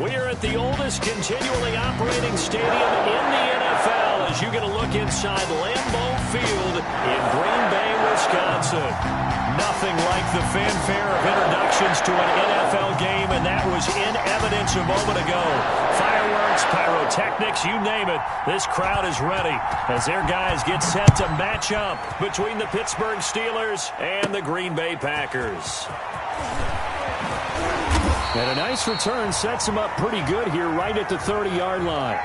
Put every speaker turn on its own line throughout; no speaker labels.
We are at the oldest continually operating stadium in the NFL as you get a look inside Lambeau Field in Green Bay, Wisconsin. Nothing like the fanfare of introductions to an NFL game, and that was in evidence a moment ago. Fireworks, pyrotechnics, you name it. This crowd is ready as their guys get set to match up between the Pittsburgh Steelers and the Green Bay Packers. And a nice return sets him up pretty good here right at the 30-yard line.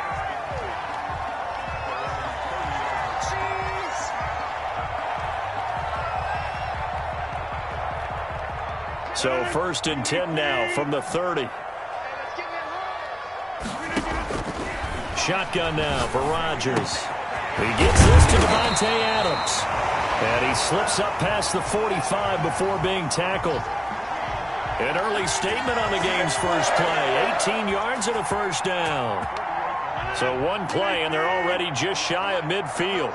So 1st and 10 now from the 30. Shotgun now for Rodgers. He gets this to Devontae Adams. And he slips up past the 45 before being tackled. An early statement on the game's first play. 18 yards and a first down. So one play, and they're already just shy of midfield.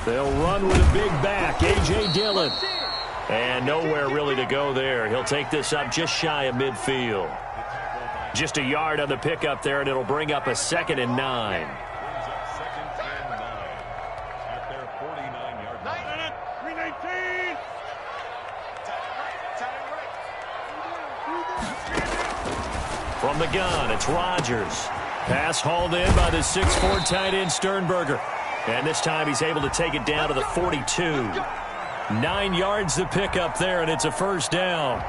They'll run with a big back, A.J. Dillon. And nowhere really to go there. He'll take this up just shy of midfield. Just a yard on the pickup there, and it'll bring up a 2nd and 9. From the gun, it's Rodgers. Pass hauled in by the 6'4" tight end Sternberger. And this time he's able to take it down to the 42. 9 yards to pick up there, and it's a first down.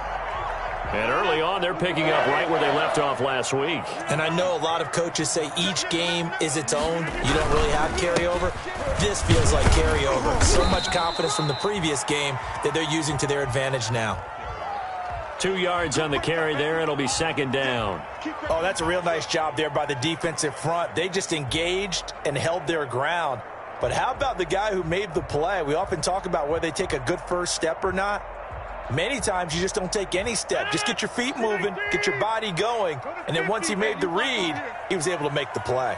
And early on, they're picking up right where they left off last week.
And I know a lot of coaches say each game is its own. You don't really have carryover. This feels like carryover. So much confidence from the previous game that they're using to their advantage now.
2 yards on the carry there. It'll be 2nd down.
Oh, that's a real nice job there by the defensive front. They just engaged and held their ground. But how about the guy who made the play? We often talk about whether they take a good first step or not. Many times you just don't take any step. Just get your feet moving, get your body going, and then once he made the read, he was able to make the play.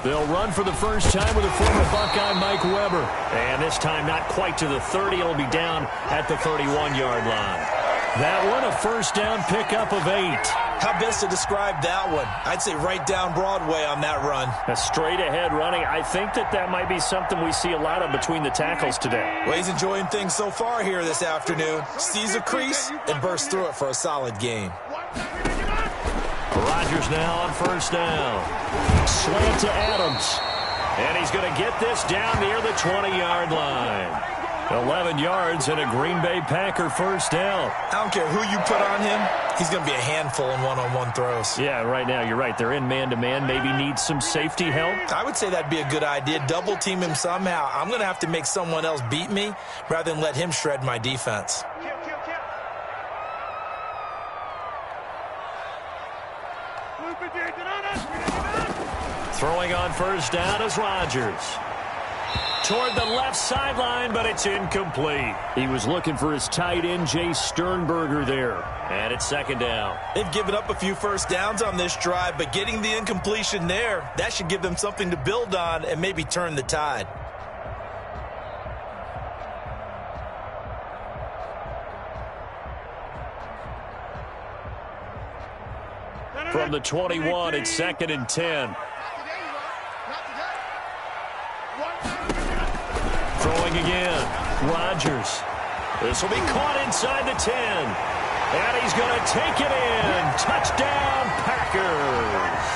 They'll run for the first time with a former Buckeye, Mike Weber. And this time not quite to the 30. It'll be down at the 31-yard line. That one, a first down pickup of 8.
How best to describe that one? I'd say right down Broadway on that run.
A straight-ahead running. I think that might be something we see a lot of between the tackles today.
Well, he's enjoying things so far here this afternoon. Sees a crease and bursts through it for a solid game.
Rodgers now on first down. Slant to Adams. And he's going to get this down near the 20-yard line. 11 yards and a Green Bay Packer first down.
I don't care who you put on him. He's going to be a handful in one-on-one throws.
Yeah, right now you're right. They're in man-to-man. Maybe need some safety help.
I would say that'd be a good idea. Double team him somehow. I'm going to have to make someone else beat me rather than let him shred my defense.
Throwing on first down is Rodgers. Toward the left sideline, but it's incomplete. He was looking for his tight end, Jay Sternberger there. And it's 2nd down.
They've given up a few first downs on this drive, but getting the incompletion there, that should give them something to build on and maybe turn the tide.
From the 21, it's 2nd and 10. Throwing again. Rodgers. This will be caught inside the 10. And he's going to take it in. Touchdown, Packers.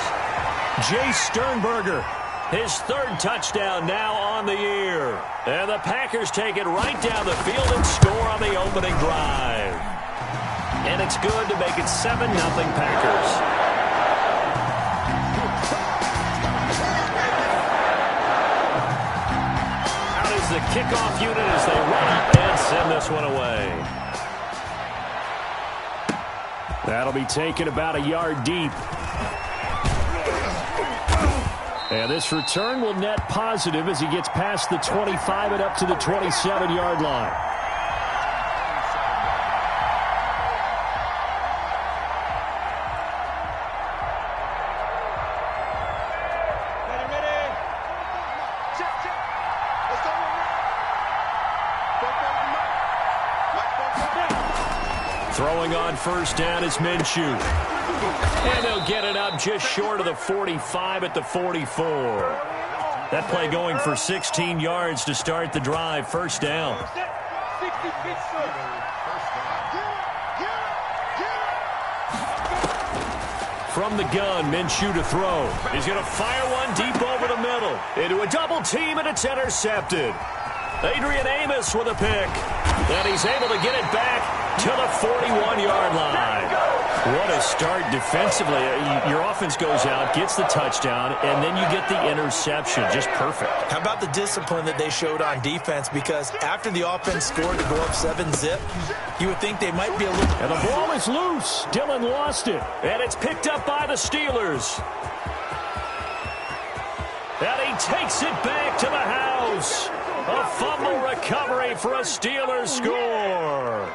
Jay Sternberger, his 3rd touchdown now on the year. And the Packers take it right down the field and score on the opening drive. And it's good to make it 7-0 Packers. The kickoff unit as they run up and send this one away. That'll be taken about a yard deep. And this return will net positive as he gets past the 25 and up to the 27-yard line. Throwing on first down is Minshew. And they'll get it up just short of the 45 at the 44. That play going for 16 yards to start the drive. First down. From the gun, Minshew to throw. He's going to fire one deep over the middle. Into a double team, and it's intercepted. Adrian Amos with a pick. And he's able to get it back to the 41-yard line. What a start defensively. Your offense goes out, gets the touchdown, and then you get the interception. Just perfect.
How about the discipline that they showed on defense? Because after the offense scored to go up 7-zip, you would think they might be a little...
And the ball is loose. Dillon lost it. And it's picked up by the Steelers. And he takes it back to the house. A fumble recovery for a Steelers score.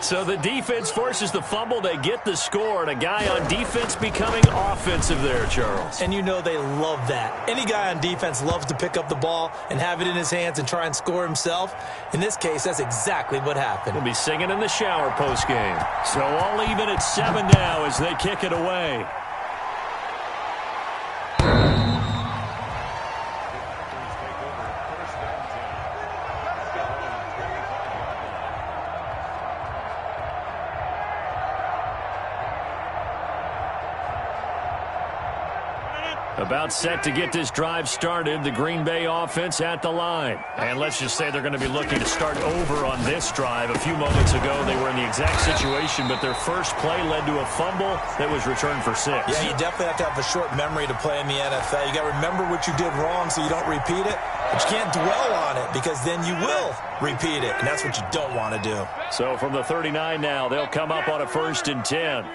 So the defense forces the fumble. They get the score, and a guy on defense becoming offensive there, Charles.
And you know they love that. Any guy on defense loves to pick up the ball and have it in his hands and try and score himself. In this case, that's exactly what happened.
He'll be singing in the shower postgame. So all even at 7 now as they kick it away. About set to get this drive started, the Green Bay offense at the line. And let's just say they're going to be looking to start over on this drive. A few moments ago, they were in the exact situation, but their first play led to a fumble that was returned for 6.
Yeah, you definitely have to have a short memory to play in the NFL. You got to remember what you did wrong so you don't repeat it, but you can't dwell on it because then you will repeat it, and that's what you don't want to do.
So from the 39 now, they'll come up on a 1st and 10.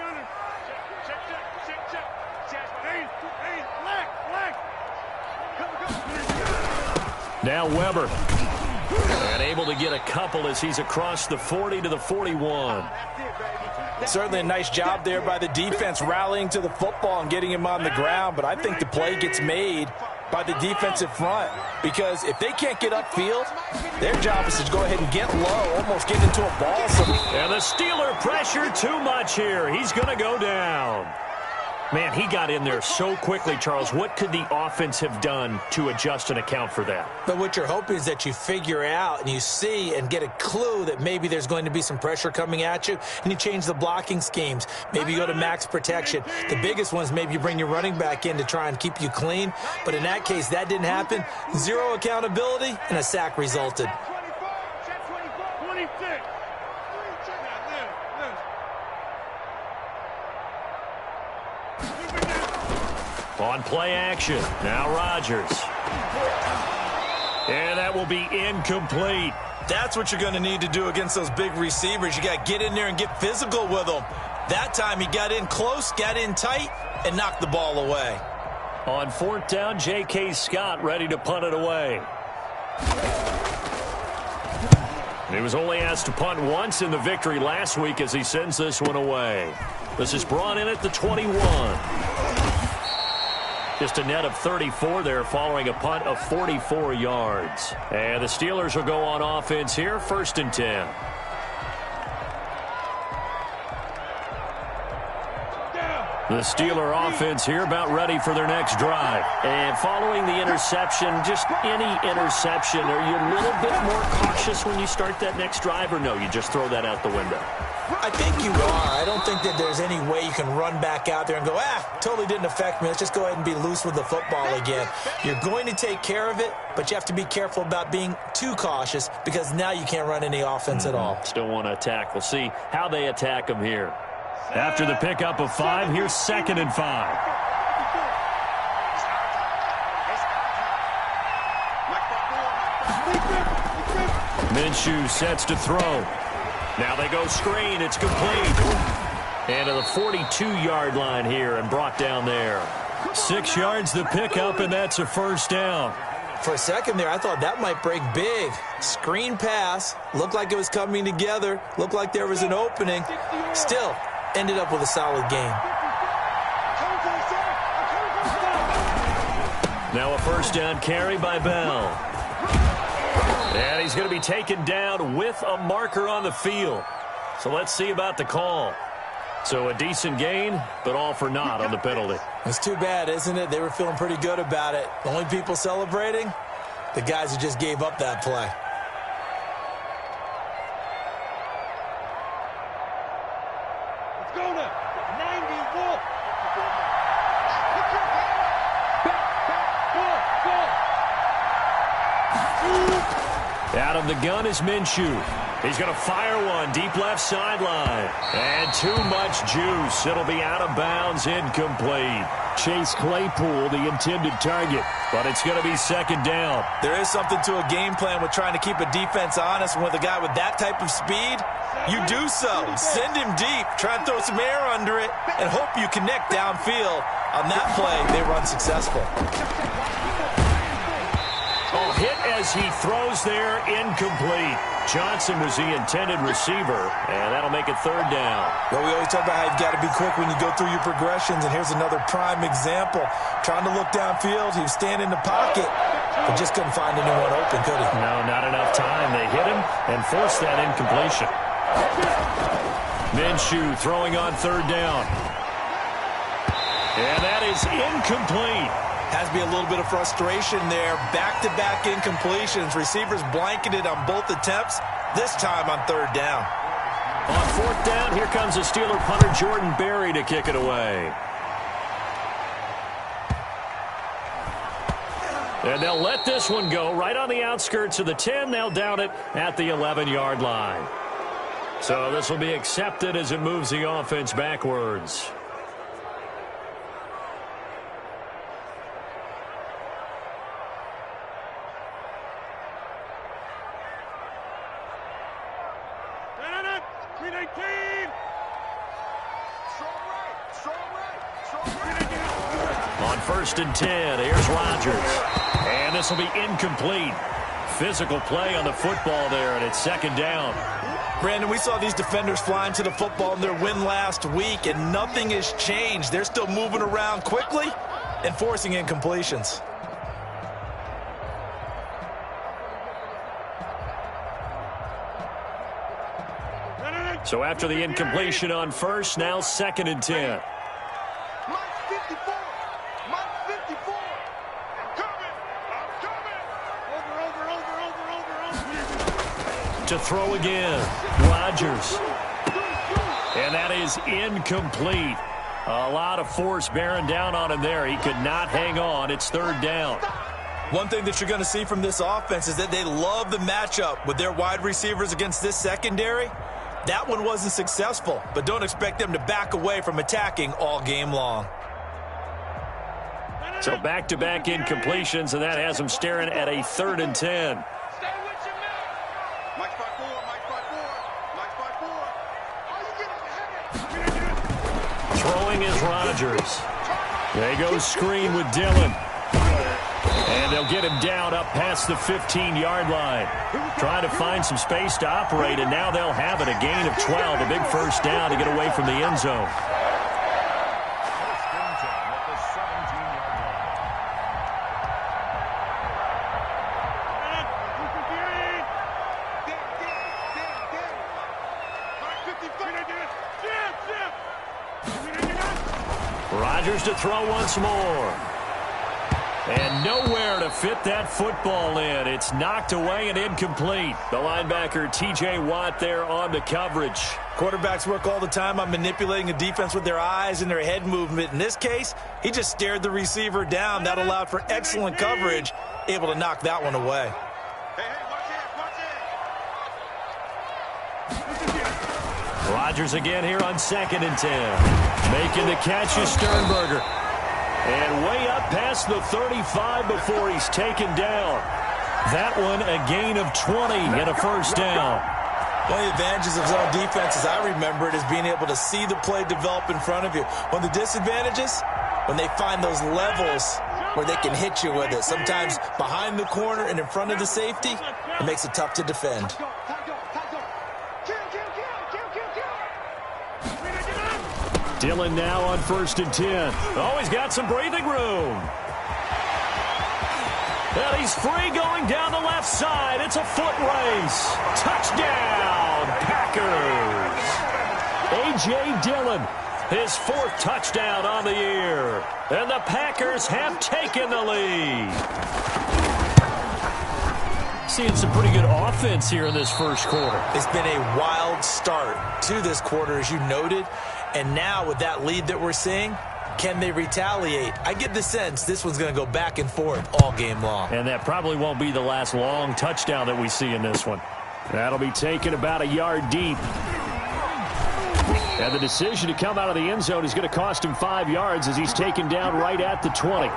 Now Weber. And able to get a couple as he's across the 40 to the 41.
Certainly a nice job there by the defense rallying to the football and getting him on the ground, but I think the play gets made by the defensive front because if they can't get upfield, their job is to go ahead and get low, almost get into a ball.
And the Steeler pressure too much here. He's going to go down. Man, he got in there so quickly, Charles. What could the offense have done to adjust and account for that?
But what you're hoping is that you figure out and you see and get a clue that maybe there's going to be some pressure coming at you, and you change the blocking schemes. Maybe you go to max protection. The biggest one is maybe you bring your running back in to try and keep you clean. But in that case, that didn't happen. Zero accountability, and a sack resulted.
On play action, now Rodgers. And that will be incomplete.
That's what you're going to need to do against those big receivers. You got to get in there and get physical with them. That time he got in close, got in tight, and knocked the ball away.
On 4th down, J.K. Scott ready to punt it away. He was only asked to punt once in the victory last week as he sends this one away. This is brought in at the 21. Just a net of 34 there following a punt of 44 yards. And the Steelers will go on offense here, 1st and 10. The Steeler offense here about ready for their next drive. And following the interception, just any interception, are you a little bit more cautious when you start that next drive, or no, you just throw that out the window?
I think you are. I don't think that there's any way you can run back out there and go, totally didn't affect me. Let's just go ahead and be loose with the football again. You're going to take care of it, but you have to be careful about being too cautious because now you can't run any offense at all.
Still want to attack. We'll see how they attack them here. After the pickup of 5, here's 2nd and 5. Minshew sets to throw. Now they go screen. It's complete. And to the 42-yard line here and brought down there. 6 yards the pickup, and that's a 1st down.
For a second there, I thought that might break big. Screen pass. Looked like it was coming together. Looked like there was an opening. Still, ended up with a solid game. Now
a 1st down carry by Bell. And he's going to be taken down with a marker on the field. So let's see about the call. So a decent gain, but all for naught on the penalty.
It's too bad, isn't it? They were feeling pretty good about it. The only people celebrating, the guys who just gave up that play.
Let's go now. 91.
Out of the gun is Minshew. He's going to fire one deep left sideline. And too much juice. It'll be out of bounds, incomplete. Chase Claypool, the intended target, but it's going to be second down.
There is something to a game plan with trying to keep a defense honest. And with a guy with that type of speed, you do so. Send him deep, try and throw some air under it, and hope you connect downfield. On that play, they run successful.
Oh, hit as he throws there, incomplete. Johnson was the intended receiver, and that'll make it third down.
Well, we always talk about how you've got to be quick when you go through your progressions, and here's another prime example. Trying to look downfield, he was standing in the pocket, but just couldn't find anyone open, could he?
No, not enough time. They hit him and forced that incompletion. Minshew throwing on third down. And that is incomplete.
Has to be a little bit of frustration there. Back-to-back incompletions. Receivers blanketed on both attempts, this time on third down.
On fourth down, here comes the Steeler punter Jordan Berry to kick it away. And they'll let this one go right on the outskirts of the 10. They'll down it at the 11-yard line. So this will be accepted as it moves the offense backwards. On first and 10, here's Rodgers. And this will be incomplete. Physical play on the football there, and it's second down.
Brandon, we saw these defenders flying to the football in their win last week, and nothing has changed. They're still moving around quickly and forcing incompletions.
So after the incompletion on first, now second and 10. To throw again, Rodgers. And that is incomplete. A lot of force bearing down on him there. He could not hang on. It's third down.
One thing that you're going to see from this offense is that they love the matchup with their wide receivers against this secondary. That one wasn't successful, but don't expect them to back away from attacking all game long.
So back-to-back incompletions, and that has them staring at a third and 10. Throwing is Rodgers. They go screen with Dillon. And they'll get him down up past the 15-yard line. Trying to find some space to operate, and now they'll have it. A gain of 12, a big first down to get away from the end zone. Rodgers to throw once more. And nowhere to fit that football in. It's knocked away and incomplete. The linebacker, T.J. Watt, there on the coverage.
Quarterbacks work all the time on manipulating a defense with their eyes and their head movement. In this case, he just stared the receiver down. That allowed for excellent coverage, able to knock that one away.
Rodgers again here on second and 10. Making the catch is Sternberger. And way up past the 35 before he's taken down. That one a gain of 20 and a first down.
One of the advantages of zone defense, as I remember it, is being able to see the play develop in front of you. One of the disadvantages, when they find those levels where they can hit you with it. Sometimes behind the corner and in front of the safety, it makes it tough to defend.
Dillon now on first and 10. Oh, he's got some breathing room. And he's free going down the left side. It's a foot race. Touchdown, Packers. A.J. Dillon, his 4th touchdown on the year. And the Packers have taken the lead. Seeing some pretty good offense here in this first quarter.
It's been a wild start to this quarter, as you noted. And now with that lead that we're seeing, can they retaliate? I get the sense this one's going to go back and forth all game long.
And that probably won't be the last long touchdown that we see in this one. That'll be taken about a yard deep. And the decision to come out of the end zone is going to cost him 5 yards as he's taken down right at the 20.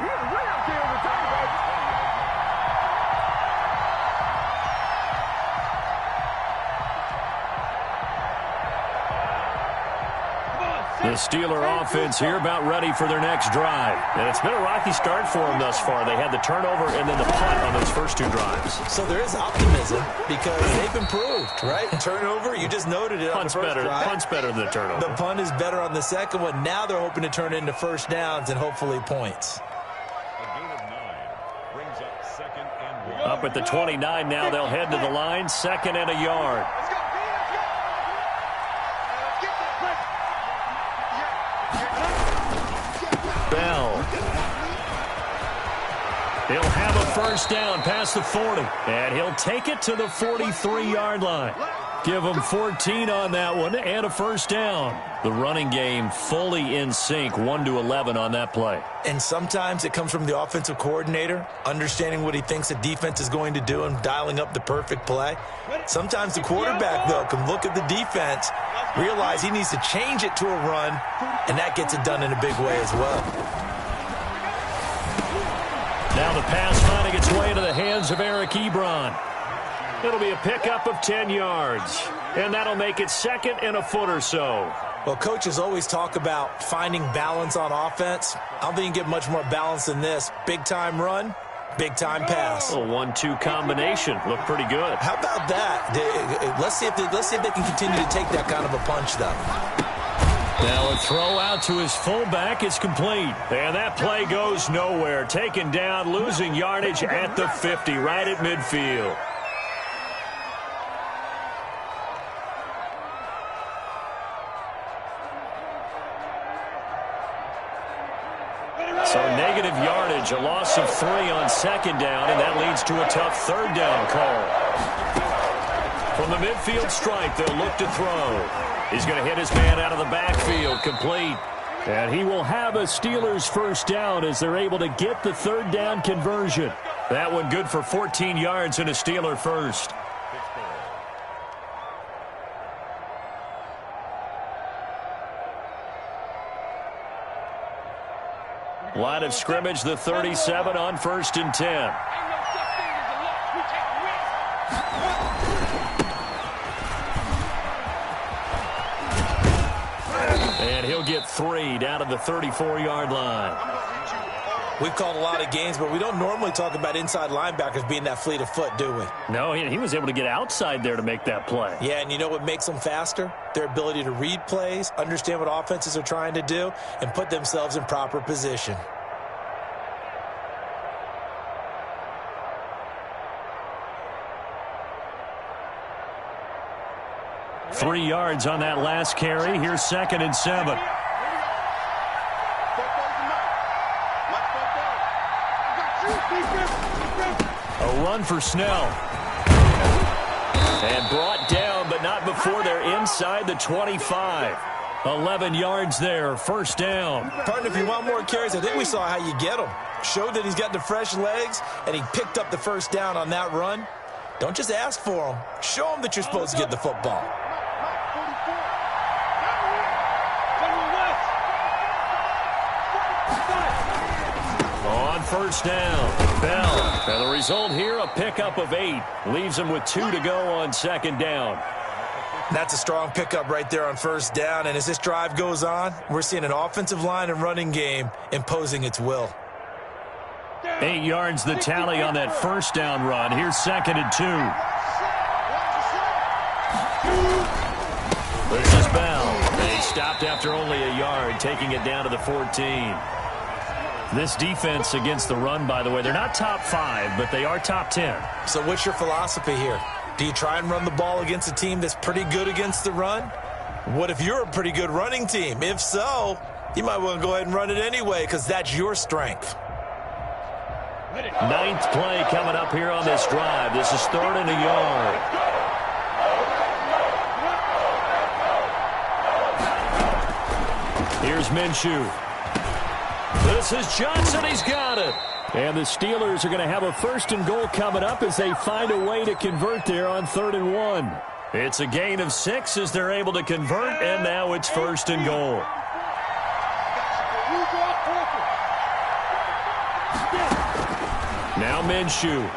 The Steeler offense here about ready for their next drive. And it's been a rocky start for them thus far. They had the turnover and then the punt on those first 2 drives.
So there is optimism because they've improved, right? Turnover, you just noted it on the first drive.
Punt's better than the turnover.
The punt is better on the second one. Now they're hoping to turn it into first downs and hopefully points.
A gain of 9 brings up 2nd and 1.
Up at the 29 now, they'll head to the line. 2nd and a yard. Bell. He'll have a first down past the 40. And he'll take it to the 43-yard line. Give him 14 on that one and a first down. The running game fully in sync, 1-11 on that play.
And sometimes it comes from the offensive coordinator, understanding what he thinks the defense is going to do and dialing up the perfect play. Sometimes the quarterback, though, can look at the defense, realize he needs to change it to a run, and that gets it done in a big way as well.
Now the pass finding its way into the hands of Eric Ebron. It'll be a pickup of 10 yards, and that'll make it 2nd and a foot or so.
Well, coaches always talk about finding balance on offense. I don't think you can get much more balance than this. Big-time run, big-time pass.
A 1-2 combination. Looked pretty good.
How about that? Let's see if they can continue to take that kind of a punch, though.
Now a throw out to his fullback is complete. And that play goes nowhere. Taken down, losing yardage at the 50, right at midfield. So negative yardage, a loss of 3 on 2nd down, and that leads to a tough 3rd down call. From the midfield stripe, they'll look to throw. He's going to hit his man out of the backfield, complete. And he will have a Steelers first down as they're able to get the 3rd down conversion. That one good for 14 yards and a Steeler first. Line of scrimmage, the 37 on 1st and 10. And he'll get 3 down to the 34-yard line.
We've called a lot of games, but we don't normally talk about inside linebackers being that fleet of foot, do we?
No, he was able to get outside there to make that play.
Yeah, and you know what makes them faster? Their ability to read plays, understand what offenses are trying to do, and put themselves in proper position.
Three yards on that last carry. Here's 2nd and 7. A run for Snell. And brought down, but not before they're inside the 25. 11 yards there, first down.
Partner, if you want more carries, I think we saw how you get them. Showed that he's got the fresh legs, and he picked up the first down on that run. Don't just ask for them. Show them that you're supposed to get the football.
On first down, Bell. And the result here, a pickup of 8. Leaves him with 2 to go on 2nd down.
That's a strong pickup right there on first down. And as this drive goes on, we're seeing an offensive line and running game imposing its will.
8 yards the tally on that first down run. Here's 2nd and 2. This is Bell. They stopped after only a yard, taking it down to the 14. This defense against the run, by the way, they're not top 5, but they are top 10.
So what's your philosophy here? Do you try and run the ball against a team that's pretty good against the run? What if you're a pretty good running team? If so, you might want to go ahead and run it anyway because that's your strength.
9th play coming up here on this drive. This is 3rd and a yard. Here's Minshew. This is Johnson. He's got it. And the Steelers are going to have a 1st and goal coming up as they find a way to convert there on 3rd and 1. It's a gain of 6 as they're able to convert, and now it's 1st and goal. Now Minshew.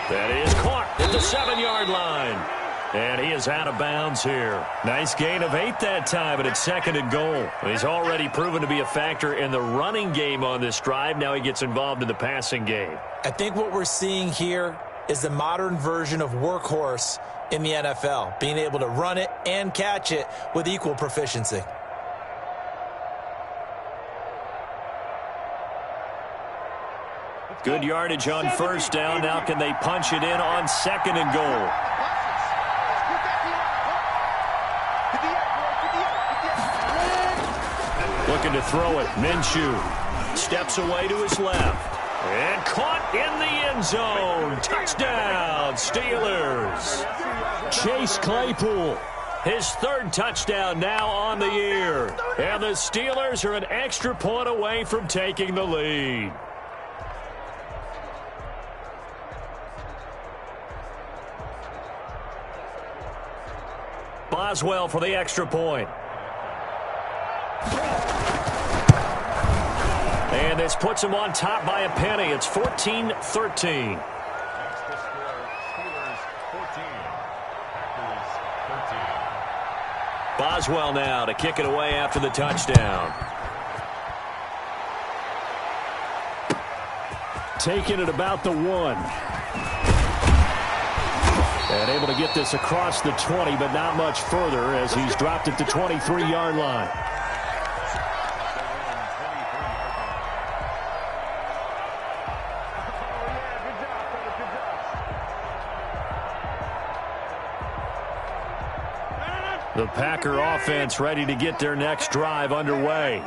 That is caught at the 7-yard line. And he is out of bounds here. Nice gain of 8 that time, but it's 2nd and goal. He's already proven to be a factor in the running game on this drive. Now he gets involved in the passing game.
I think what we're seeing here is the modern version of workhorse in the NFL, being able to run it and catch it with equal proficiency.
Good yardage on 1st down. Now can they punch it in on 2nd and goal? Looking to throw it. Minshew steps away to his left. And caught in the end zone. Touchdown, Steelers. Chase Claypool. His 3rd touchdown now on the year. And the Steelers are an extra point away from taking the lead. Boswell for the extra point. And this puts him on top by a penny. It's 14-13. Boswell now to kick it away after the touchdown. Taking it about the 1. And able to get this across the 20, but not much further as he's dropped at the 23-yard line. The Packer offense ready to get their next drive underway.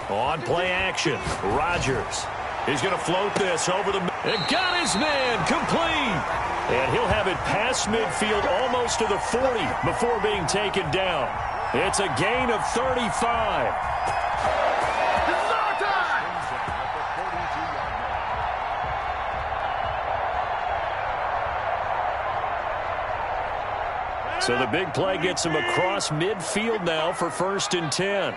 On play action, Rodgers. He's going to float this over the... And got his man complete. And he'll have it past midfield almost to the 40 before being taken down. It's a gain of 35. So the big play gets him across midfield now for 1st and 10.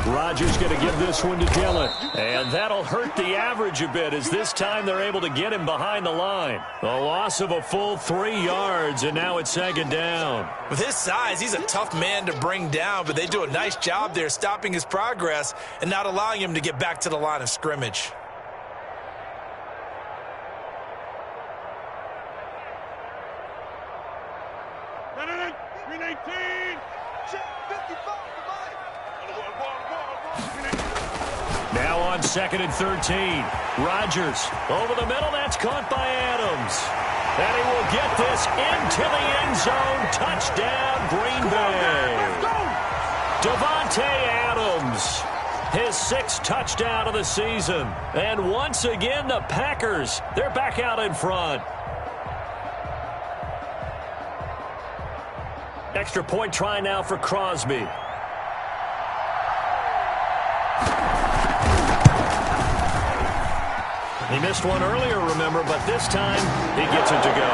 Rodgers going to give this one to Dillon. And that'll hurt the average a bit as this time they're able to get him behind the line. A loss of a full 3 yards, and now it's 2nd down.
With his size, he's a tough man to bring down, but they do a nice job there stopping his progress and not allowing him to get back to the line of scrimmage.
Now on 2nd and 13. Rodgers over the middle. That's caught by Adams. And he will get this into the end zone. Touchdown, Green Bay. Davante Adams. His 6th touchdown of the season. And once again, the Packers, they're back out in front. Extra point try now for Crosby. He missed one earlier, remember, but this time he gets it to go.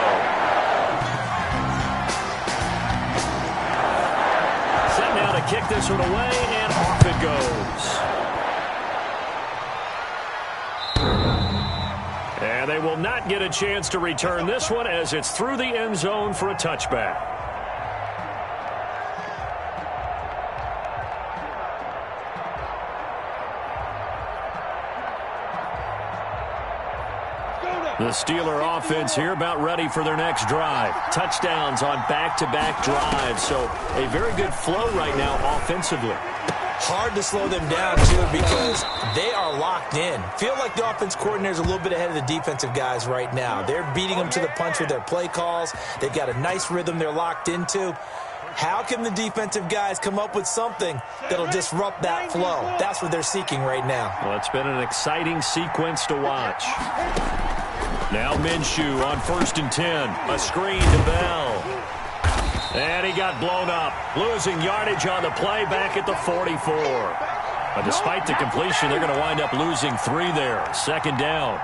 Set now to kick this one away, and off it goes. And they will not get a chance to return this one as it's through the end zone for a touchback. The The Steeler offense here about ready for their next drive. Touchdowns on back-to-back drives, so a very good flow right now offensively.
Hard to slow them down, too, because they are locked in. Feel like the offense coordinator is a little bit ahead of the defensive guys right now. They're beating them to the punch with their play calls. They've got a nice rhythm they're locked into. How can the defensive guys come up with something that'll disrupt that flow? That's what they're seeking right now.
Well, it's been an exciting sequence to watch. Now Minshew on 1st and 10. A screen to Bell. And he got blown up. Losing yardage on the play back at the 44. But despite the completion, they're going to wind up losing 3 there. 2nd down.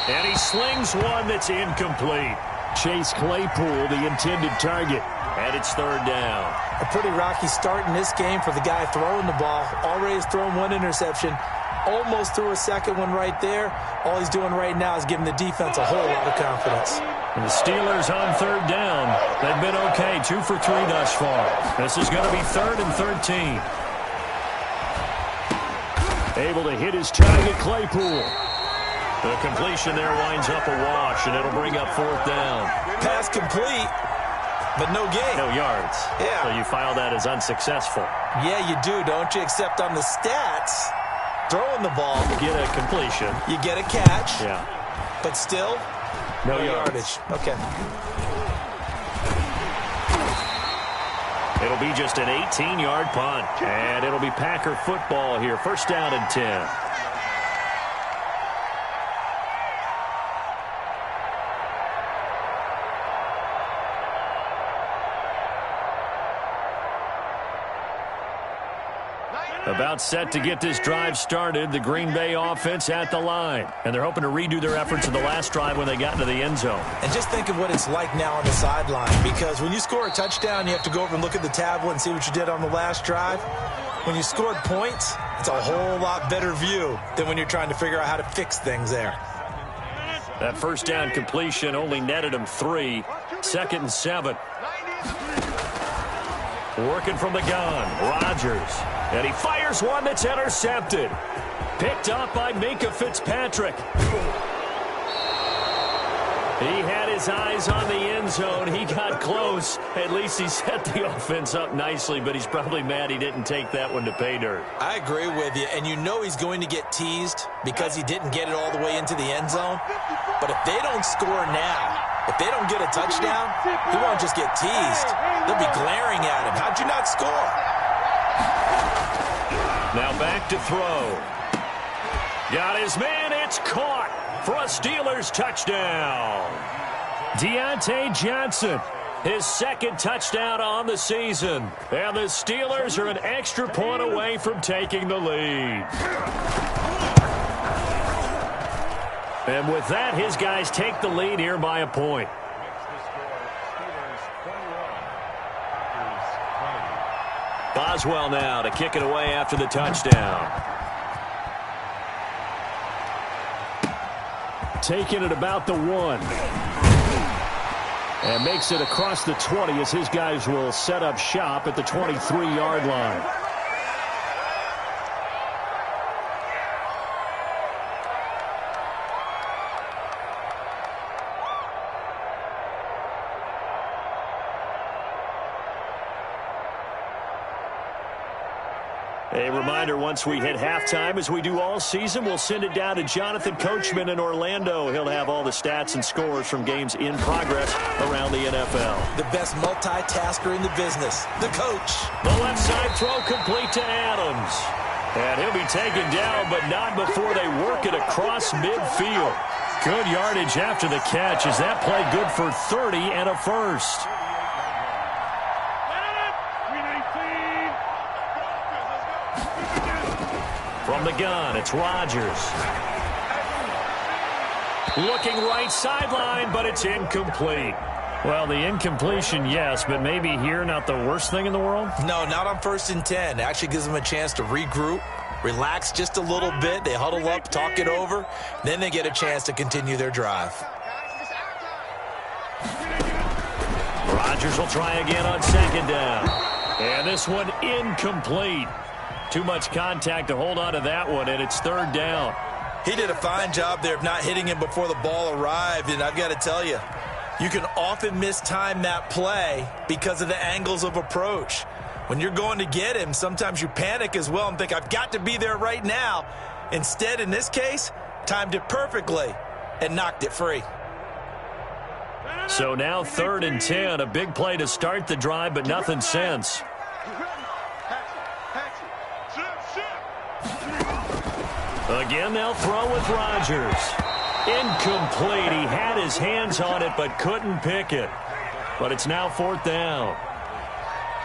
And he slings one that's incomplete. Chase Claypool, the intended target. And it's 3rd down.
A pretty rocky start in this game for the guy throwing the ball. Already has thrown 1 interception. Almost threw a 2nd one right there. All he's doing right now is giving the defense a whole lot of confidence.
And the Steelers on 3rd down. They've been okay. 2 for 3 thus far. This is going to be 3rd and 13. Able to hit his target, Claypool. The completion there winds up a wash, and it'll bring up 4th down.
Pass complete, but no gain.
No yards.
Yeah.
So you file that as unsuccessful.
Yeah, you do, don't you? Except on the stats, throwing the ball.
You get a completion.
You get a catch.
Yeah.
But still,
no
yardage. Okay.
It'll be just an 18-yard punt, and it'll be Packer football here. 1st down and 10. About set to get this drive started, the Green Bay offense at the line. And they're hoping to redo their efforts in the last drive when they got into the end zone.
And just think of what it's like now on the sideline, because when you score a touchdown, you have to go over and look at the tablet and see what you did on the last drive. When you scored points, it's a whole lot better view than when you're trying to figure out how to fix things there.
That 1st down completion only netted him 3. 2nd and 7. Working from the gun, Rodgers. And he fires one that's intercepted. Picked up by Minkah Fitzpatrick. He had his eyes on the end zone. He got close. At least he set the offense up nicely, but he's probably mad he didn't take that one to pay dirt.
I agree with you, and you know he's going to get teased because he didn't get it all the way into the end zone. But if they don't score now, if they don't get a touchdown, he won't just get teased. They'll be glaring at him. How'd you not score?
Now back to throw. Got his man. It's caught for a Steelers touchdown. Deontay Johnson, his 2nd touchdown on the season. And the Steelers are an extra point away from taking the lead. And with that, his guys take the lead here by a point. Boswell now to kick it away after the touchdown. Taking it about the 1. And makes it across the 20 as his guys will set up shop at the 23-yard line. A reminder, once we hit halftime, as we do all season, we'll send it down to Jonathan Coachman in Orlando. He'll have all the stats and scores from games in progress around the NFL.
The best multitasker in the business, the coach.
The left side throw complete to Adams. And he'll be taken down, but not before they work it across midfield. Good yardage after the catch. Is that play good for 30 and a first? From the gun, it's Rodgers. Looking right sideline, but it's incomplete. Well, the incompletion, yes, but maybe here not the worst thing in the world?
No, not on 1st and 10. It actually gives them a chance to regroup, relax just a little bit. They huddle up, talk it over. Then they get a chance to continue their drive.
Rodgers will try again on second down. And this one incomplete. Too much contact to hold on to that one, and it's third down.
He did a fine job there of not hitting him before the ball arrived, and I've got to tell you, you can often mistime that play because of the angles of approach. When you're going to get him, sometimes you panic as well and think, I've got to be there right now. Instead, in this case, timed it perfectly and knocked it free.
So now 3rd and 10, a big play to start the drive, but nothing since. Again, they'll throw with Rodgers. Incomplete. He had his hands on it, but couldn't pick it. But it's now 4th down.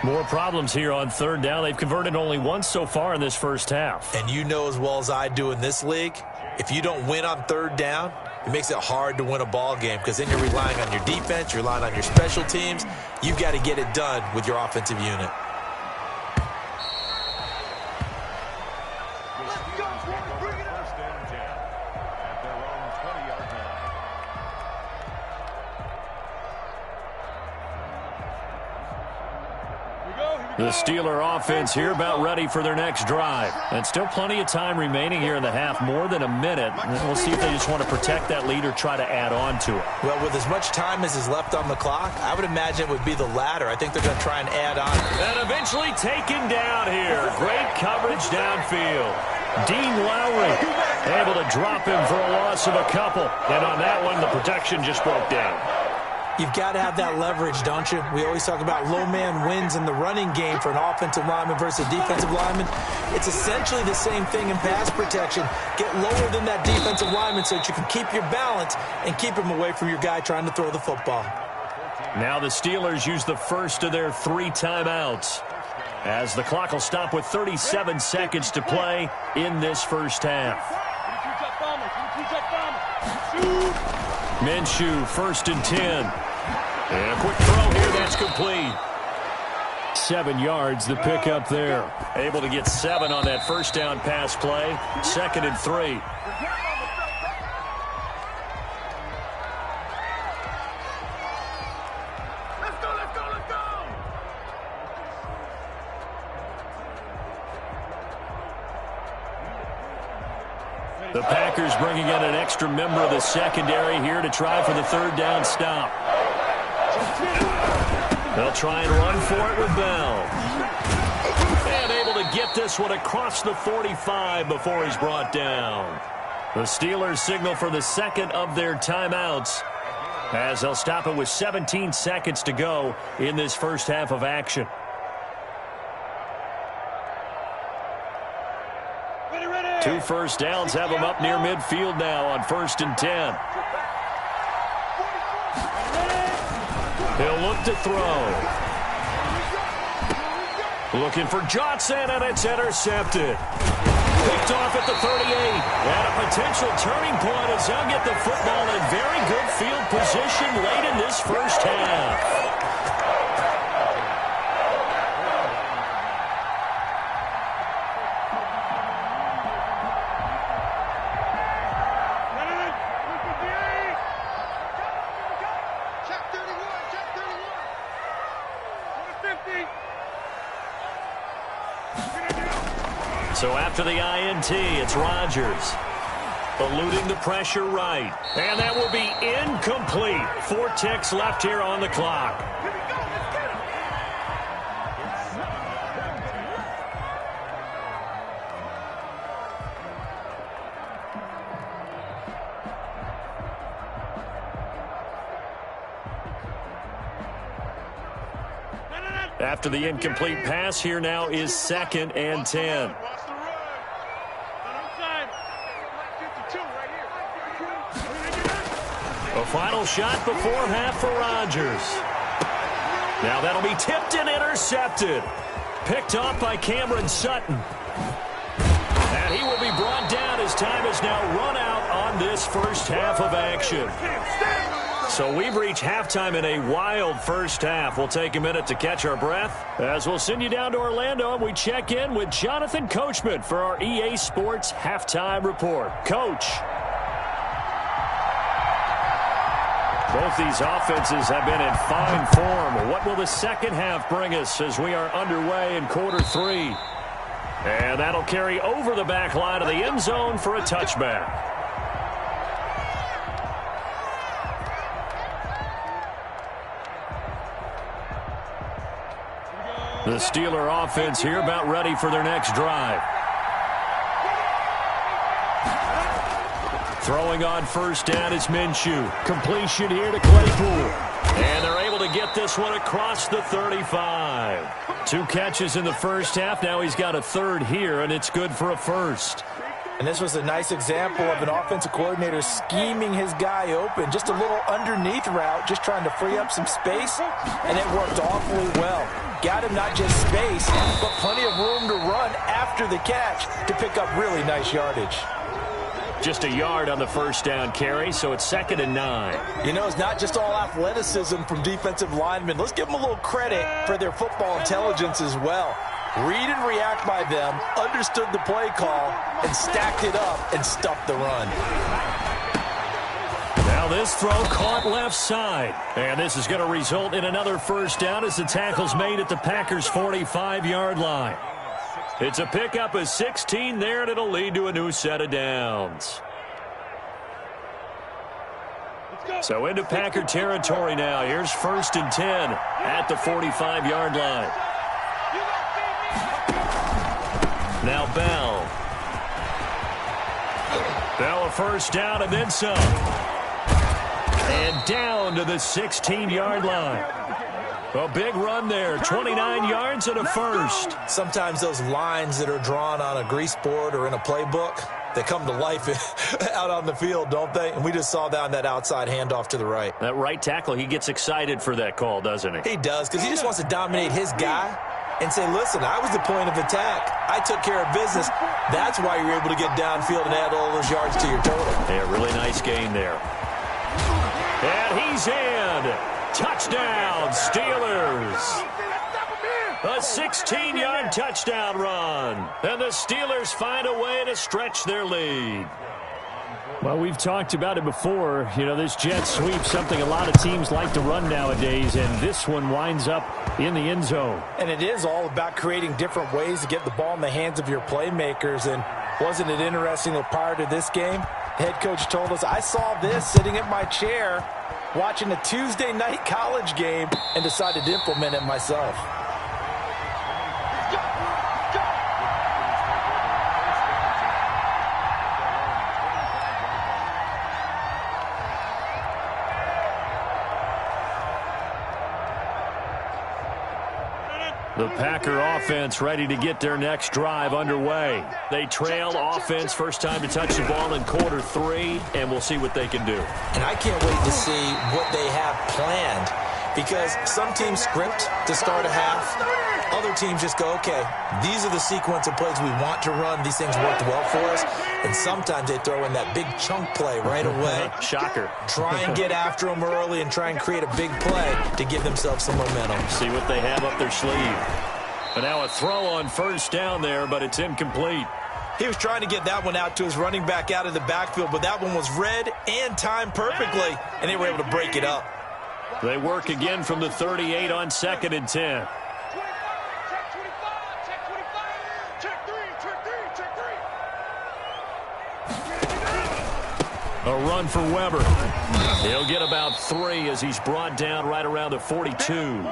More problems here on 3rd down. They've converted only once so far in this first half.
And you know as well as I do in this league, if you don't win on 3rd down, it makes it hard to win a ball game because then you're relying on your defense, you're relying on your special teams. You've got to get it done with your offensive unit.
The Steeler offense here about ready for their next drive. And still plenty of time remaining here in the half, more than a minute. And we'll see if they just want to protect that lead or try to add on to it.
Well, with as much time as is left on the clock, I would imagine it would be the latter. I think they're going to try and add on.
And eventually taken down here. Great coverage downfield. Dean Lowry able to drop him for a loss of a couple. And on that one, the protection just broke down.
You've got to have that leverage, don't you? We always talk about low man wins in the running game for an offensive lineman versus defensive lineman. It's essentially the same thing in pass protection. Get lower than that defensive lineman so that you can keep your balance and keep him away from your guy trying to throw the football.
Now the Steelers use the first of their 3 timeouts, as the clock will stop with 37 seconds to play in this first half. Minshew, 1st and 10. And a quick throw here, that's complete. 7 yards, the pickup there. Able to get 7 on that first down pass play. 2nd and 3. The Packers bringing in an extra member of the secondary here to try for the 3rd down stop. They'll try and run for it with Bell. And able to get this one across the 45 before he's brought down. The Steelers signal for the 2nd of their timeouts, as they'll stop it with 17 seconds to go in this first half of action. Two first downs have them up near midfield now on 1st and 10. He'll look to throw. Looking for Johnson, and it's intercepted. Picked off at the 38. And a potential turning point as they'll get the football in very good field position late in this first half. So after the INT, it's Rodgers. Eluding the pressure right. And that will be incomplete. 4 ticks left here on the clock. After the incomplete pass, here now is 2nd and 10. A final shot before half for Rodgers. Now that'll be tipped and intercepted. Picked off by Cameron Sutton. And he will be brought down as time is now run out on this first half of action. So we've reached halftime in a wild first half. We'll take a minute to catch our breath as we'll send you down to Orlando and we check in with Jonathan Coachman for our EA Sports Halftime Report. Coach. Both these offenses have been in fine form. What will the second half bring us as we are underway in quarter three? And that'll carry over the back line of the end zone for a touchback. The Steeler offense here about ready for their next drive. Throwing on first down is Minshew. Completion here to Claypool. And they're able to get this one across the 35. 2 catches in the first half. Now he's got a third here, and it's good for a first.
And this was a nice example of an offensive coordinator scheming his guy open. Just a little underneath route, just trying to free up some space, and it worked awfully well. Got him not just space, but plenty of room to run after the catch to pick up really nice yardage.
Just a yard on the first down carry, so it's 2nd and 9.
You know, it's not just all athleticism from defensive linemen. Let's give them a little credit for their football intelligence as well. Read and react by them, understood the play call, and stacked it up and stuffed the run.
Now this throw caught left side. And this is going to result in another first down as the tackle's made at the Packers' 45-yard line. It's a pickup of 16 there, and it'll lead to a new set of downs. So into Packer territory now. Here's 1st and 10 at the 45-yard line. Now Bell. Bell a first down and then some. And down to the 16-yard line. A big run there, 29 yards and a first.
Sometimes those lines that are drawn on a grease board or in a playbook, they come to life out on the field, don't they? And we just saw that on that outside handoff to the right.
That right tackle, he gets excited for that call, doesn't he?
He does, because he just wants to dominate his guy and say, listen, I was the point of attack. I took care of business. That's why you're able to get downfield and add all those yards to your total.
Yeah, really nice gain there. And he's in. Touchdown, Steelers. A 16-yard touchdown run. And the Steelers find a way to stretch their lead. Well, we've talked about it before. You know, this jet sweep, something a lot of teams like to run nowadays, and this one winds up in the end zone.
And it is all about creating different ways to get the ball in the hands of your playmakers. And wasn't it interesting that prior to this game, the head coach told us, I saw this sitting in my chair watching a Tuesday night college game and decided to implement it myself.
The Packer offense ready to get their next drive underway. They trail offense, first time to touch the ball in quarter three, and we'll see what they can do.
And I can't wait to see what they have planned, because some teams script to start a half. Other teams just go, okay, these are the sequence of plays we want to run. These things worked well for us. And sometimes they throw in that big chunk play right away.
Shocker.
Try and get after them early and try and create a big play to give themselves some momentum.
See what they have up their sleeve. And now a throw on first down there, but it's incomplete.
He was trying to get that one out to his running back out of the backfield, but that one was read and timed perfectly, and they were able to break it up.
They work again from the 38 on 2nd and 10. A run for Weber. He'll get about 3 as he's brought down right around the 42.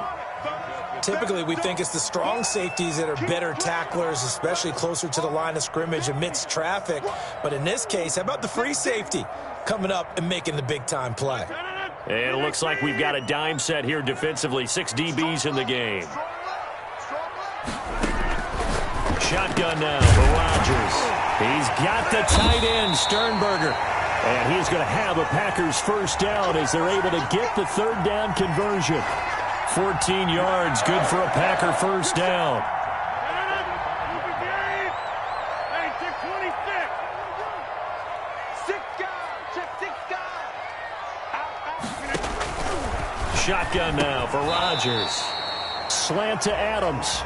Typically, we think it's the strong safeties that are better tacklers, especially closer to the line of scrimmage amidst traffic. But in this case, how about the free safety coming up and making the big-time play?
And it looks like we've got a dime set here defensively. 6 DBs in the game. Shotgun now for Rodgers. He's got the tight end, Sternberger. And he's going to have a Packers first down as they're able to get the third down conversion. 14 yards, good for a Packer first down. shotgun now for Rodgers. Slant to Adams.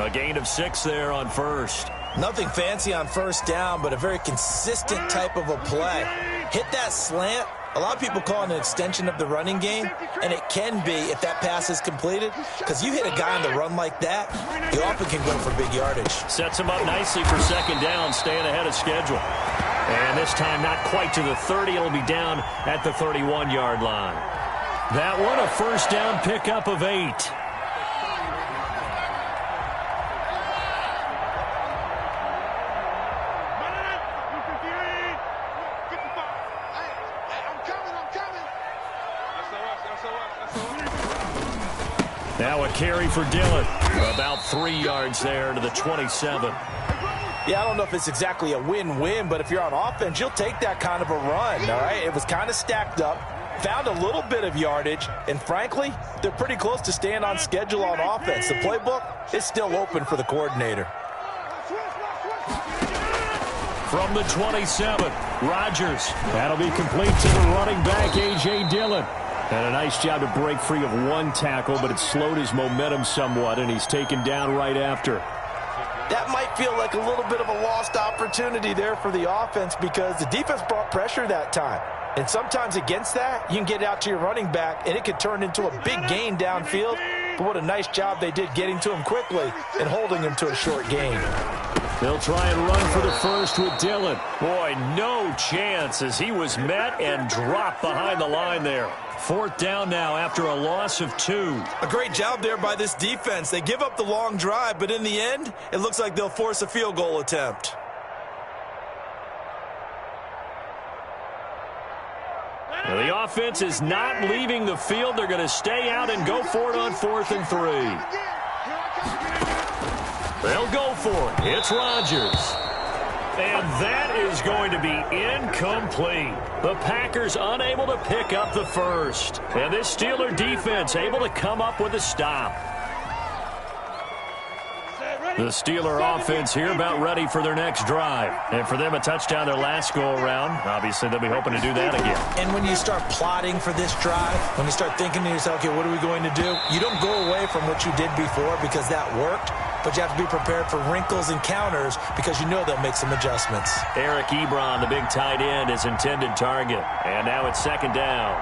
A gain of 6 there on first.
Nothing fancy on first down, but a very consistent type of a play. Hit that slant. A lot of people call it an extension of the running game, and it can be if that pass is completed, because you hit a guy on the run like that, you often can go for big yardage.
Sets him up nicely for second down, staying ahead of schedule. And this time not quite to the 30. It'll be down at the 31-yard line. That one a first down pickup of 8. Now a carry for Dillon. About 3 yards there to the 27.
Yeah, I don't know if it's exactly a win-win, but if you're on offense, you'll take that kind of a run, all right? It was kind of stacked up, found a little bit of yardage, and frankly, they're pretty close to staying on schedule on offense. The playbook is still open for the coordinator.
From the 27, Rodgers. That'll be complete to the running back, A.J. Dillon. And a nice job to break free of one tackle, but it slowed his momentum somewhat, and he's taken down right after.
That might feel like a little bit of a lost opportunity there for the offense because the defense brought pressure that time. And sometimes against that, you can get out to your running back, and it could turn into a big gain downfield. But what a nice job they did getting to him quickly and holding him to a short gain.
They'll try and run for the first with Dillon. Boy, no chance as he was met and dropped behind the line there. Fourth down now after a loss of 2.
A great job there by this defense. They give up the long drive, but in the end, it looks like they'll force a field goal attempt.
Now, the offense is not leaving the field. They're going to stay out and go for it on 4th and 3. They'll go for it. It's Rodgers. And that is going to be incomplete. The Packers unable to pick up the first. And this Steeler defense able to come up with a stop. The Steeler offense here about ready for their next drive. And for them, a touchdown their last go-around. Obviously, they'll be hoping to do that again.
And when you start plotting for this drive, when you start thinking to yourself, okay, what are we going to do? You don't go away from what you did before because that worked. But you have to be prepared for wrinkles and counters because you know they'll make some adjustments.
Eric Ebron, the big tight end, is intended target. And now it's second down.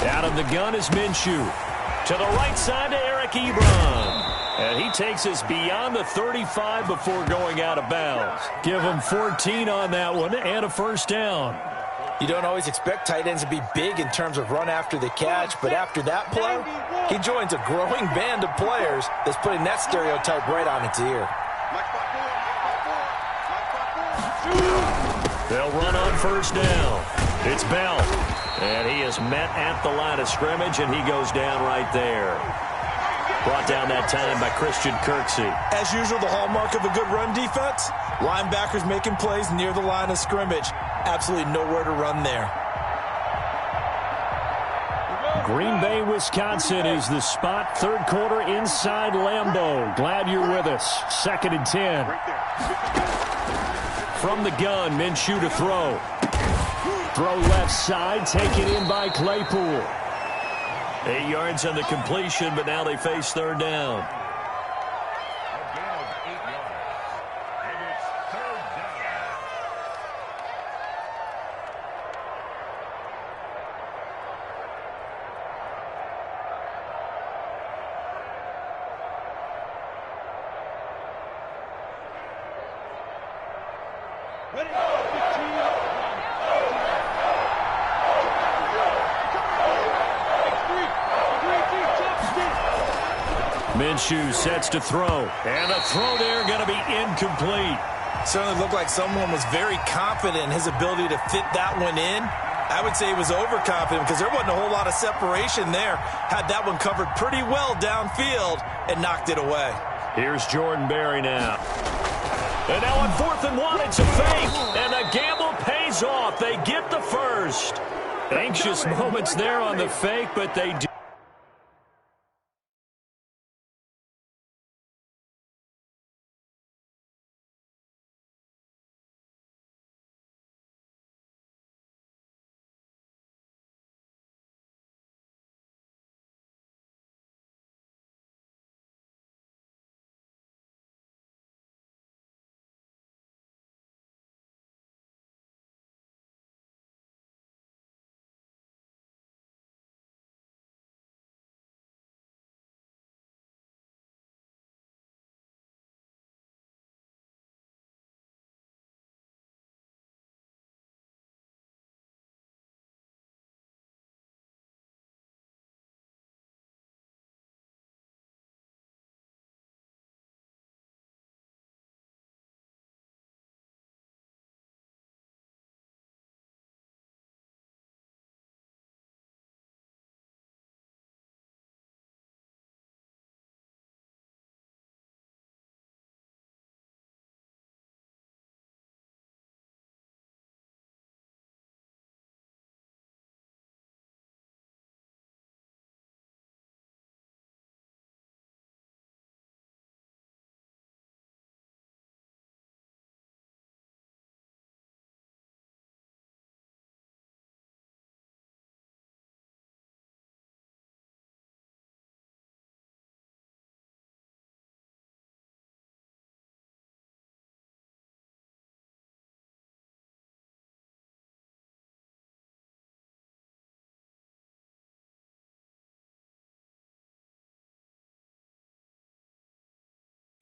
Out of the gun is Minshew. To the right side to Eric Ebron. And he takes us beyond the 35 before going out of bounds. Give him 14 on that one and a first down.
You don't always expect tight ends to be big in terms of run after the catch, but after that play, he joins a growing band of players that's putting that stereotype right on its ear.
They'll run on first down. It's Bell. And he is met at the line of scrimmage, and he goes down right there. Brought down that time by Christian Kirksey.
As usual, the hallmark of a good run defense, linebackers making plays near the line of scrimmage. Absolutely nowhere to run there.
Green Bay, Wisconsin is the spot. Third quarter inside Lambeau. Glad you're with us. 2nd and 10. From the gun, Minshew to throw. Throw left side, taken in by Claypool. 8 yards on the completion, but now they face third down. Minshew sets to throw. And the throw there going to be incomplete.
Certainly looked like someone was very confident in his ability to fit that one in. I would say he was overconfident because there wasn't a whole lot of separation there. Had that one covered pretty well downfield and knocked it away.
Here's Jordan Berry now. And now on 4th and 1, it's a fake. And the gamble pays off. They get the first. Anxious moments there on the fake, but they do.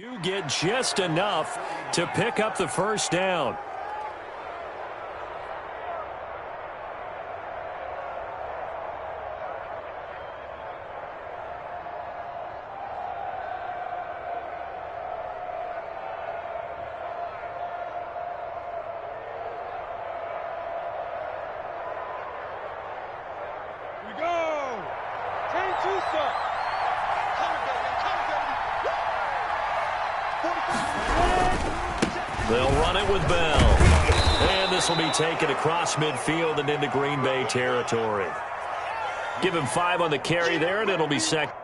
You get just enough to pick up the first down. They'll run it with Bell. And this will be taken across midfield and into Green Bay territory. Give him 5 on the carry there, and it'll be second.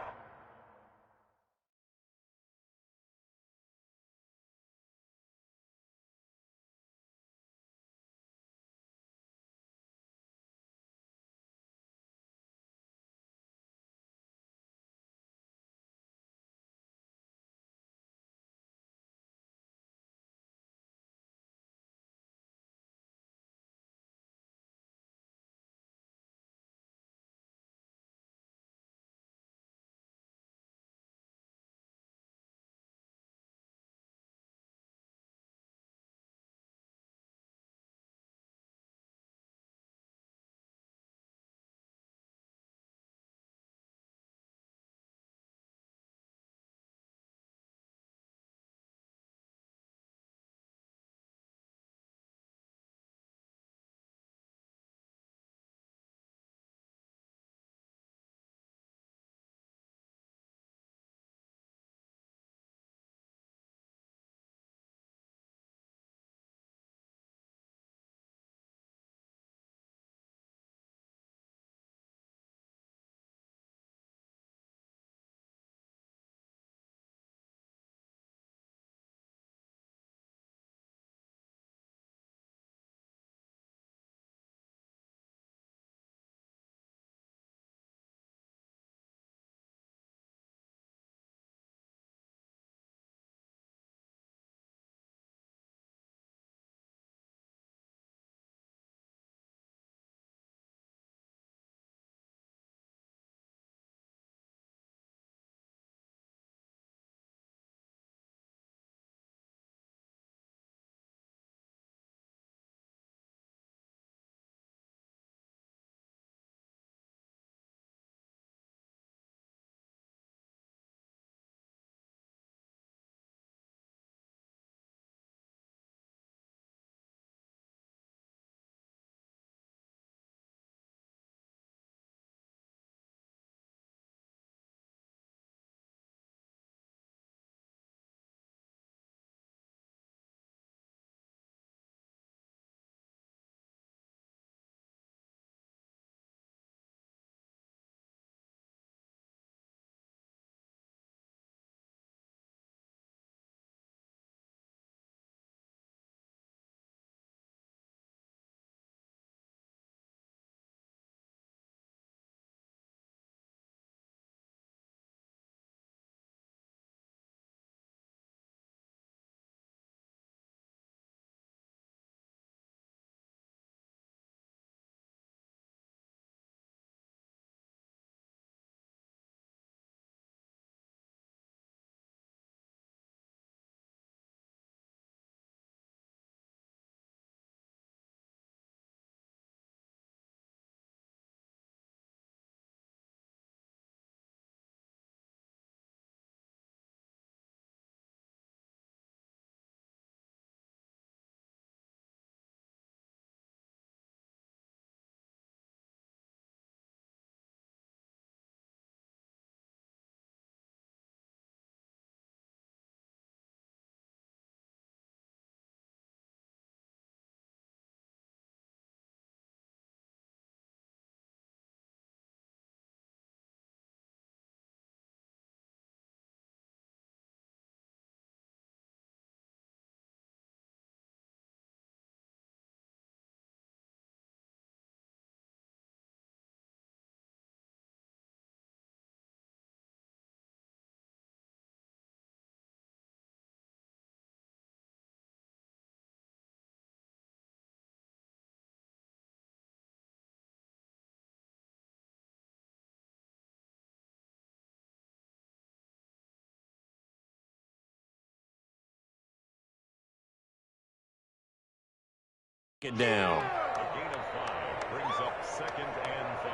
second down.
A gain of 5 brings up 2nd and 5.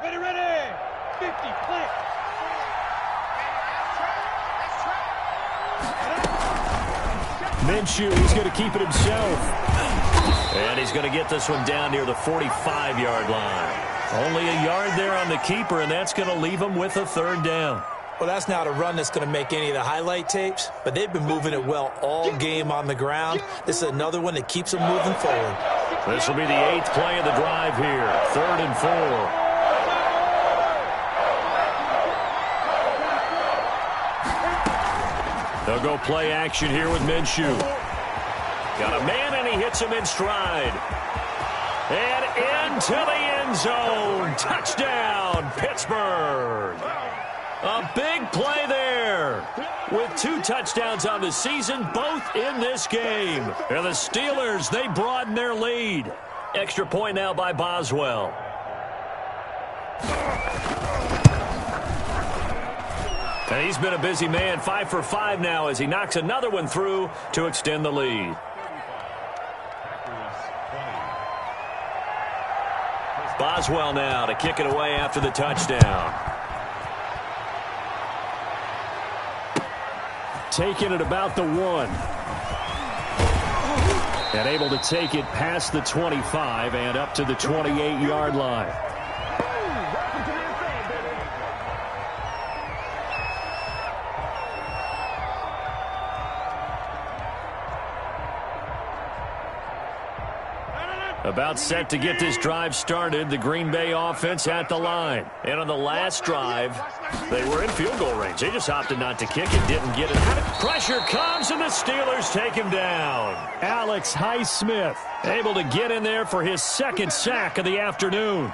Ready. 50, click.
Minshew, he's going to keep it himself. And he's going to get this one down near the 45-yard line. Only a yard there on the keeper, and that's going to leave him with a 3rd down.
Well, that's not a run that's going to make any of the highlight tapes, but they've been moving it well all game on the ground. This is another one that keeps them moving forward.
This will be the 8th play of the drive here. 3rd and 4. They'll go play action here with Minshew. Got a man, and he hits him in stride. And into the end zone. Touchdown, Pittsburgh. A big play there. With 2 touchdowns on the season, both in this game. And the Steelers, they broaden their lead. Extra point now by Boswell. And he's been a busy man, 5 for 5 now as he knocks another one through to extend the lead. Boswell now to kick it away after the touchdown. Taking it about the 1. And able to take it past the 25 and up to the 28-yard line. About set to get this drive started, the Green Bay offense at the line. And on the last drive, they were in field goal range. They just opted not to kick it, didn't get it. Pressure comes, and the Steelers take him down. Alex Highsmith able to get in there for his 2nd sack of the afternoon.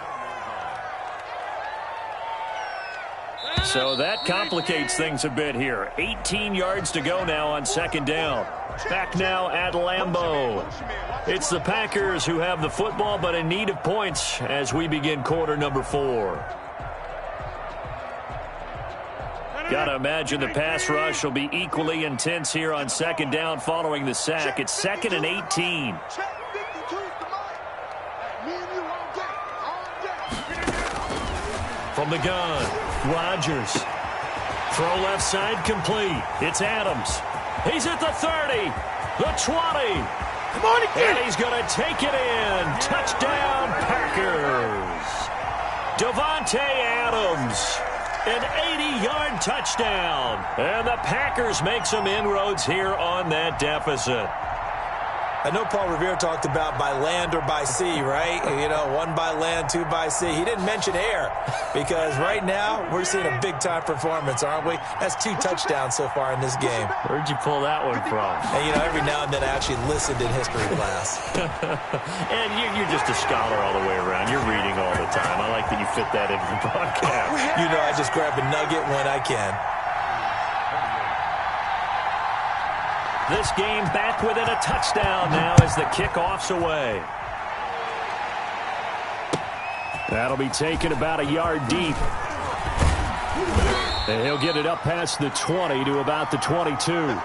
So that complicates things a bit here. 18 yards to go now on 2nd down. Back now at Lambeau. It's the Packers who have the football, but in need of points as we begin quarter number 4. Gotta imagine the pass rush will be equally intense here on 2nd down following the sack. It's 2nd and 18. From the gun, Rodgers. Throw left side complete. It's Adams. He's at the 30, the 20.
Come on again.
And he's going to take it in. Touchdown, Packers. Davante Adams, an 80-yard touchdown. And the Packers make some inroads here on that deficit.
I know Paul Revere talked about by land or by sea, right? You know, 1 by land, 2 by sea. He didn't mention air because right now we're seeing a big-time performance, aren't we? That's 2 touchdowns so far in this game.
Where'd you pull that one from?
And, you know, every now and then I actually listened in history class.
And you're just a scholar all the way around. You're reading all the time. I like that you fit that into the podcast.
You know, I just grab a nugget when I can.
This game back within a touchdown now as the kickoff's away. That'll be taken about a yard deep. And he'll get it up past the 20 to about the 22.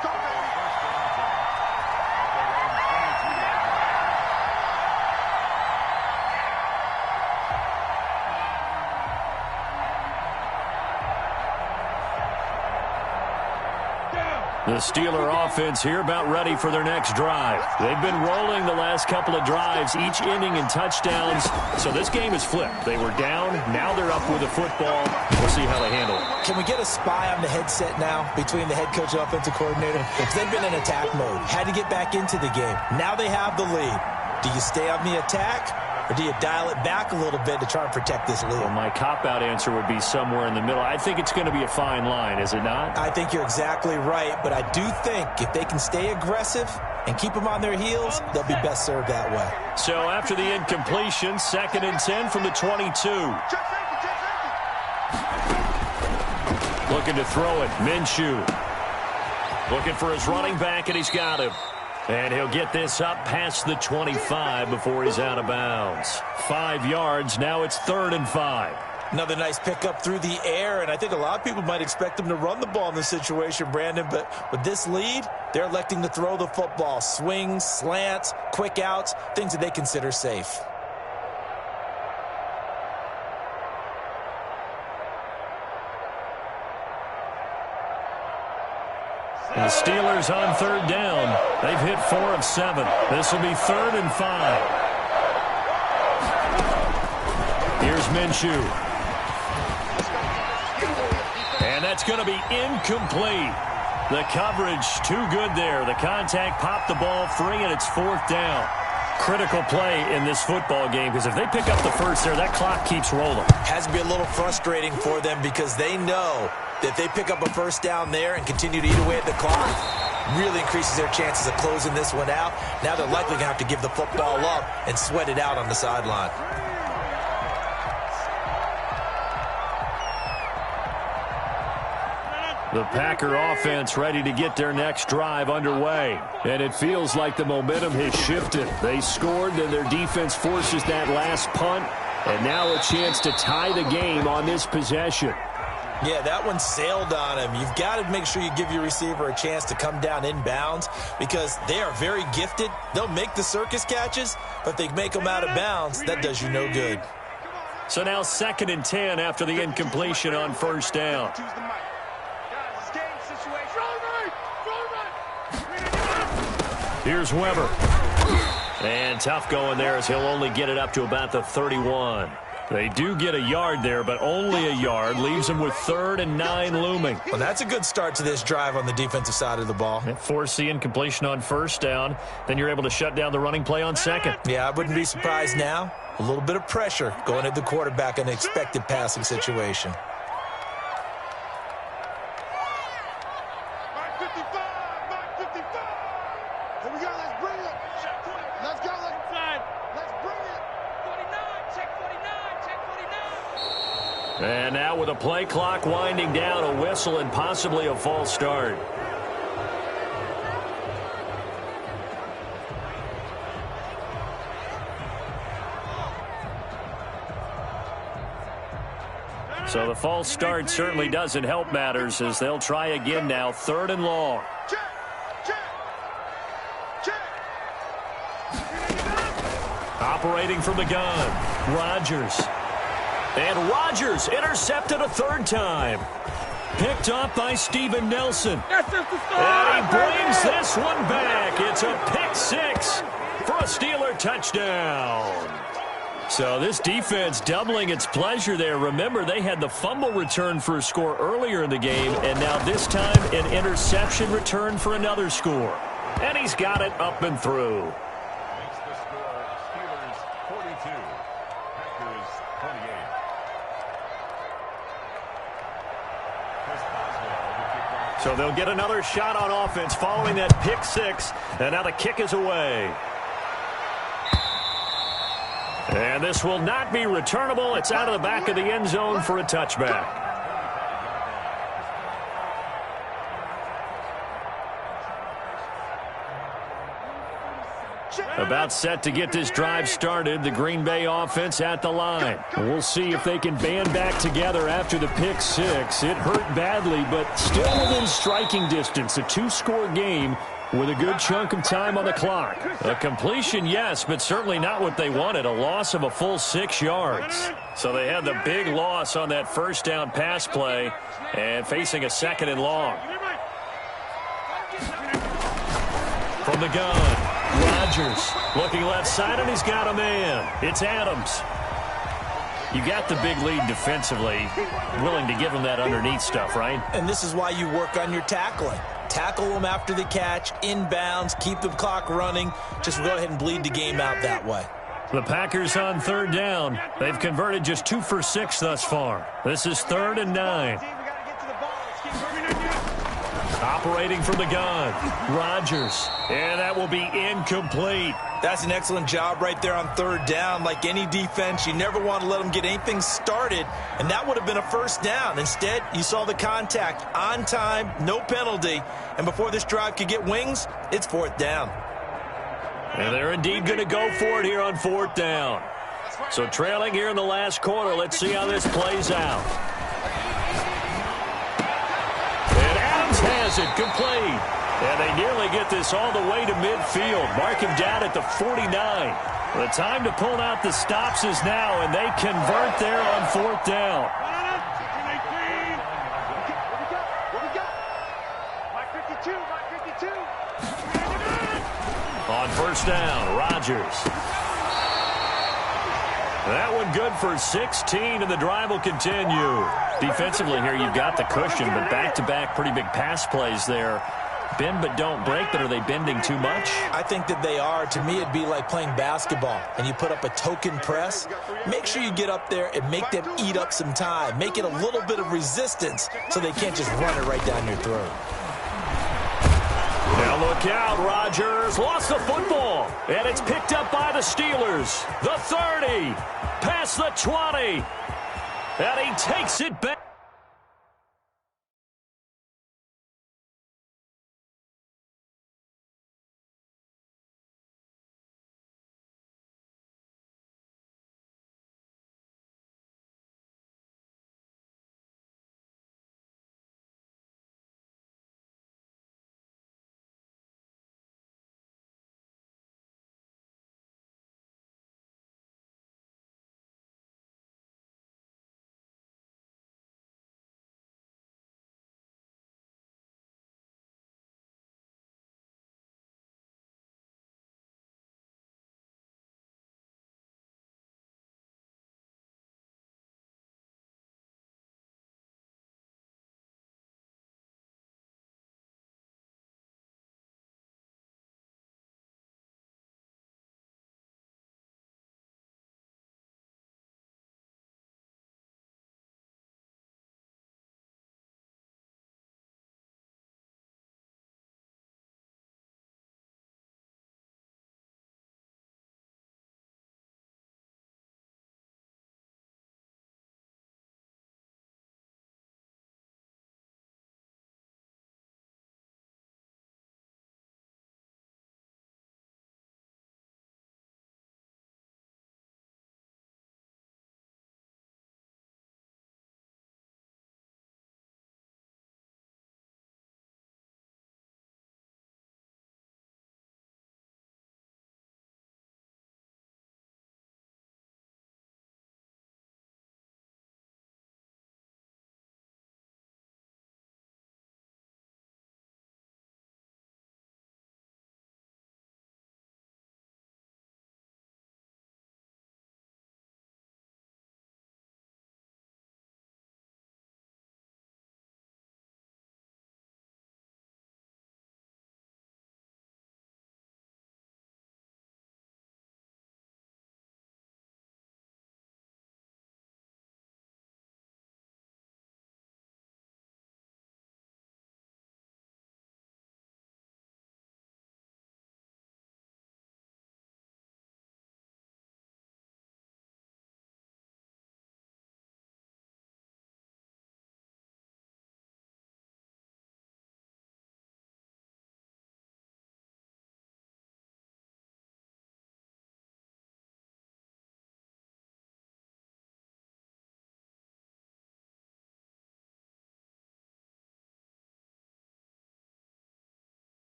The Steeler offense here about ready for their next drive. They've been rolling the last couple of drives, each ending in touchdowns. So this game is flipped. They were down. Now they're up with the football. We'll see how they handle it.
Can we get a spy on the headset now between the head coach and offensive coordinator? Because they've been in attack mode. Had to get back into the game. Now they have the lead. Do you stay on the attack? Or do you dial it back a little bit to try and protect this lead?
Well, my cop-out answer would be somewhere in the middle. I think it's going to be a fine line, is it not?
I think you're exactly right, but I do think if they can stay aggressive and keep them on their heels, they'll be best served that way.
So after the incompletion, 2nd and 10 from the 22. Looking to throw it, Minshew. Looking for his running back, and he's got him. And he'll get this up past the 25 before he's out of bounds. 5 yards. Now it's 3rd and 5.
Another nice pickup through the air, and I think a lot of people might expect them to run the ball in this situation, Brandon, but with this lead, they're electing to throw the football. Swings, slants, quick outs, things that they consider safe.
The Steelers on 3rd down. They've hit 4 of 7. This will be 3rd and 5. Here's Minshew. And that's going to be incomplete. The coverage too good there. The contact popped the ball free, and it's 4th down. Critical play in this football game, because if they pick up the first there, that clock keeps rolling.
Has to be a little frustrating for them because they know that if they pick up a first down there and continue to eat away at the clock, really increases their chances of closing this one out. Now they're likely going to have to give the football up and sweat it out on the sideline.
The Packer offense ready to get their next drive underway. And it feels like the momentum has shifted. They scored, and their defense forces that last punt. And now a chance to tie the game on this possession.
Yeah, that one sailed on him. You've got to make sure you give your receiver a chance to come down inbounds because they are very gifted. They'll make the circus catches, but if they make them out of bounds, that does you no good.
So now 2nd and 10 after the incompletion on 1st down. Here's Weber. And tough going there as he'll only get it up to about the 31. They do get a yard there, but only a yard. Leaves them with 3rd and 9 looming.
Well, that's a good start to this drive on the defensive side of the ball.
Force the incompletion on 1st down. Then you're able to shut down the running play on 2nd.
Yeah, I wouldn't be surprised now. A little bit of pressure going at the quarterback in an expected passing situation.
And now with a play clock winding down, a whistle and possibly a false start. So the false start certainly doesn't help matters as they'll try again now, 3rd and long. Operating from the gun, Rodgers. And Rodgers intercepted a 3rd time. Picked off by Steven Nelson. And he brings this one back. It's a pick 6 for a Steeler touchdown. So this defense doubling its pleasure there. Remember, they had the fumble return for a score earlier in the game, and now this time an interception return for another score. And he's got it up and through.
Makes the score Steelers 42, Packers 28.
So they'll get another shot on offense following that pick 6, and now the kick is away. And this will not be returnable. It's out of the back of the end zone for a touchback. About set to get this drive started. The Green Bay offense at the line. We'll see if they can band back together after the pick 6. It hurt badly, but still within striking distance. A 2-score game with a good chunk of time on the clock. A completion, yes, but certainly not what they wanted. A loss of a full 6 yards. So they had the big loss on that 1st down pass play and facing a 2nd and long. From the gun. Rodgers looking left side, and he's got a man. It's Adams. You got the big lead defensively. Willing to give him that underneath stuff, right?
And this is why you work on your tackling. Tackle them after the catch, inbounds, keep the clock running. Just go ahead and bleed the game out that way.
The Packers on 3rd down. They've converted just 2 for 6 thus far. This is 3rd and 9. Operating from the gun, Rodgers. And that will be incomplete.
That's an excellent job right there on 3rd down. Like any defense, you never want to let them get anything started, and that would have been a 1st down. Instead, you saw the contact on time, no penalty, and before this drive could get wings, it's 4th down.
And they're indeed going to go for it here on 4th down. So trailing here in the last quarter. Let's see how this plays out. And Adams has it complete. And they nearly get this all the way to midfield. Mark him down at the 49. The time to pull out the stops is now, and they convert there on 4th down. On 1st down, Rodgers. That one good for 16, and the drive will continue. Defensively here, you've got the cushion, but back-to-back pretty big pass plays there. Bend but don't break, but are they bending too much?
I think that they are. To me, it'd be like playing basketball, and you put up a token press. Make sure you get up there and make them eat up some time. Make it a little bit of resistance so they can't just run it right down your throat.
Now look out, Rodgers lost the football, and it's picked up by the Steelers. The 30, past the 20, and he takes it back.